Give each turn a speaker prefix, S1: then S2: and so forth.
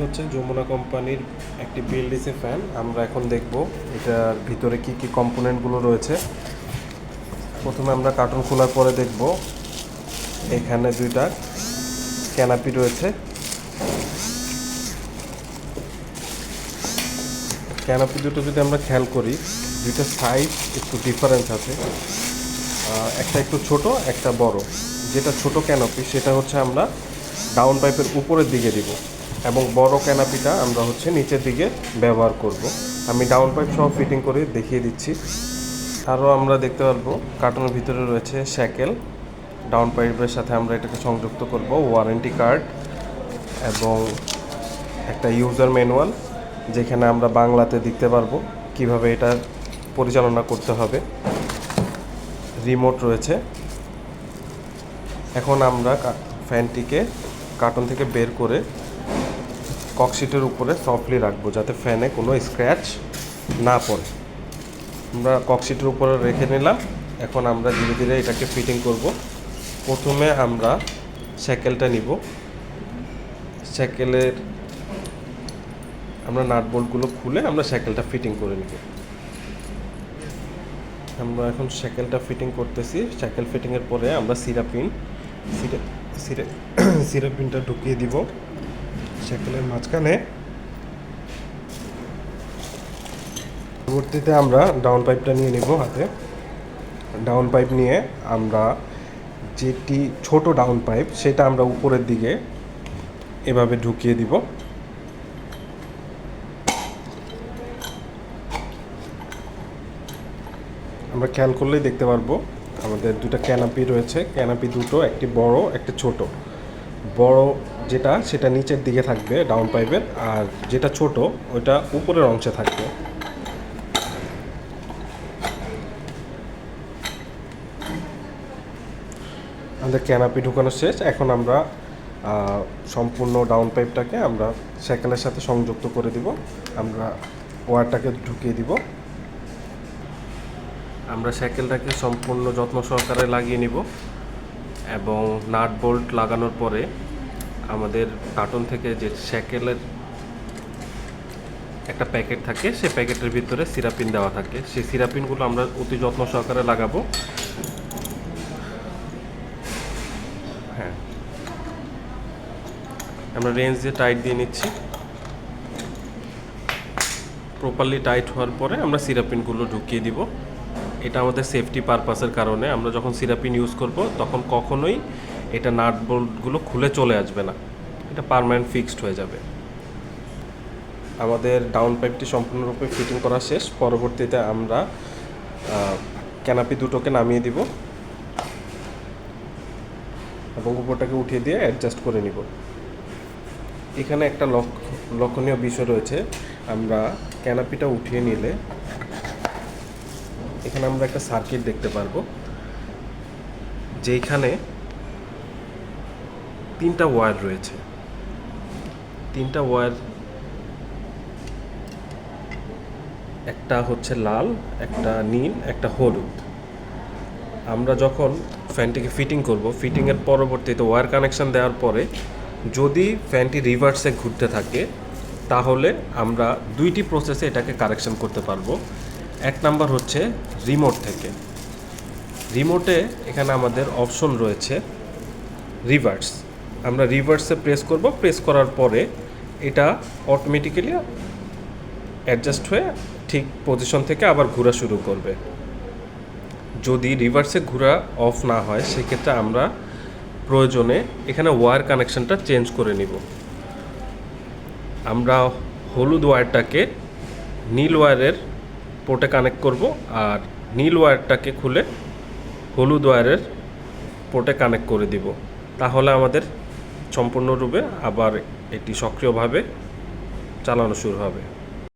S1: হচ্ছে যমুনা কোম্পানির একটি বিএলডিসি ফ্যান। আমরা এখন দেখব এটার ভিতরে কি কি কম্পোনেন্টগুলো রয়েছে। প্রথমে আমরা কার্টন খোলার পরে দেখব এখানে দুইটা ক্যানাপি রয়েছে। ক্যানাপি দুটো যদি আমরা খেয়াল করি, দুইটা সাইজ একটু ডিফারেন্স আছে, একটা একটু ছোট, একটা বড়। যেটা ছোট ক্যানাপি সেটা হচ্ছে আমরা ডাউন পাইপের উপরের দিকে দিব এবং বড় ক্যানাপিটা আমরা হচ্ছে নিচের দিকে ব্যবহার করব। আমি ডাউন পাইপ সহ ফিটিং করে দেখিয়ে দিচ্ছি। আরও আমরা দেখতে পারবো কার্টনের ভিতরে রয়েছে স্যাকেল। ডাউন পাইপের সাথে আমরা এটাকে সংযুক্ত করব, ওয়ারেন্টি কার্ড এবং একটা ইউজার ম্যানুয়াল, যেখানে আমরা বাংলাতে দেখতে পারবো কিভাবে এটা পরিচালনা করতে হবে। রিমোট রয়েছে। এখন আমরা ফ্যানটিকে কার্টন থেকে বের করে ককশিটের উপরে সফটলি রাখবো, যাতে ফ্যানে কোনো স্ক্র্যাচ না পড়ে। আমরা ককশিটের উপরে রেখে নিলাম। এখন আমরা ধীরে ধীরে এটাকে ফিটিং করব। প্রথমে আমরা স্যাকেলটা নিব। স্যাকেলের আমরা নাট বোল্টগুলো খুলে আমরা স্যাকেলটা ফিটিং করে নিব। আমরা এখন স্যাকেলটা ফিটিং করতেছি। স্যাকেল ফিটিংয়ের পরে আমরা সিরাপিনটা ঢুকিয়ে দিব স্যাকেলের মাঝখানে। পরবর্তীতে আমরা ডাউন পাইপটা নিয়ে নিব হাতে। ডাউন পাইপ নিয়ে আমরা যেটি ছোট ডাউন পাইপ সেটা আমরা উপরের দিকে এভাবে ঢুকিয়ে দিব। আমরা খেয়াল করলেই দেখতে পারবো আমাদের দুটো ক্যানাপি রয়েছে। ক্যানাপি দুটো, একটি বড় একটি ছোট। বড় যেটা সেটা নিচের দিকে থাকবে ডাউন পাইপের, আর যেটা ছোট ওইটা উপরের অংশে থাকবে। আমাদের ক্যানাপি ঢুকানো শেষ। এখন আমরা সম্পূর্ণ ডাউন পাইপটাকে আমরা সাইকেলের সাথে সংযুক্ত করে দিব। আমরা ওয়্যারটাকে ঢুকিয়ে দিব। আমরা সাইকেলটাকে সম্পূর্ণ যত্ন সহকারে লাগিয়ে নিব এবং নাট বোল্ট লাগানোর পরে আমাদের কার্টন থেকে যে সাইকেলের একটা প্যাকেট থাকে, সেই প্যাকেটের ভিতরে সিরাপিন দেওয়া থাকে। সেই সিরাপিনগুলো আমরা অতি যত্ন সহকারে লাগাবো। হ্যাঁ, আমরা রেঞ্জ দিয়ে টাইট দিয়ে নিচ্ছি। প্রপারলি টাইট হওয়ার পরে আমরা সিরাপিনগুলো ঢুকিয়ে দিব। এটা আমাদের সেফটি পারপাসের কারণে। আমরা যখন সিরাপিন ইউজ করব তখন কখনোই এটা নাট বোল্টগুলো খুলে চলে আসবে না, এটা পার্মানেন্ট ফিক্সড হয়ে যাবে। আমাদের ডাউন পাইপটি সম্পূর্ণরূপে ফিটিং করা শেষ। পরবর্তীতে আমরা ক্যানাপি দুটোকে নামিয়ে দিব এবং উপরটাকে উঠিয়ে দিয়ে অ্যাডজাস্ট করে নিব। এখানে একটা লক্ষণীয় বিষয় রয়েছে। আমরা ক্যানাপিটা উঠিয়ে নিলে এখানে আমরা একটা সার্কিট দেখতে পারবো, যেখানে তিনটা ওয়্যার রয়েছে। তিনটা ওয়্যার, একটা হচ্ছে লাল, একটা নীল, একটা হলুদ। আমরা যখন ফ্যানটিকে ফিটিং করব, ফিটিংয়ের পরবর্তীতে ওয়্যার কানেকশান দেওয়ার পরে যদি ফ্যানটি রিভার্সে ঘুরতে থাকে, তাহলে আমরা দুইটি প্রসেসে এটাকে কারেকশন করতে পারবো। এক নাম্বার হচ্ছে রিমোট থেকে। রিমোটে এখানে আমাদের অপশন রয়েছে রিভার্স। আমরা রিভার্সে প্রেস করব। প্রেস করার পরে এটা অটোমেটিক্যালি অ্যাডজাস্ট হয়ে ঠিক পজিশন থেকে আবার ঘোরা শুরু করবে। যদি রিভার্সে ঘোরা অফ না হয়, সেক্ষেত্রে আমরা প্রয়োজনে এখানে ওয়্যার কানেকশনটা চেঞ্জ করে নিব। আমরা হলুদ ওয়্যারটাকে নীল ওয়্যারের পোর্টে কানেক্ট করব, আর নীল ওয়্যারটাকে খুলে হলুদ ওয়্যারের পোর্টে কানেক্ট করে দিব। তাহলে আমাদের সম্পূর্ণরূপে আবার এটি সক্রিয়ভাবে চালানো শুরু হবে।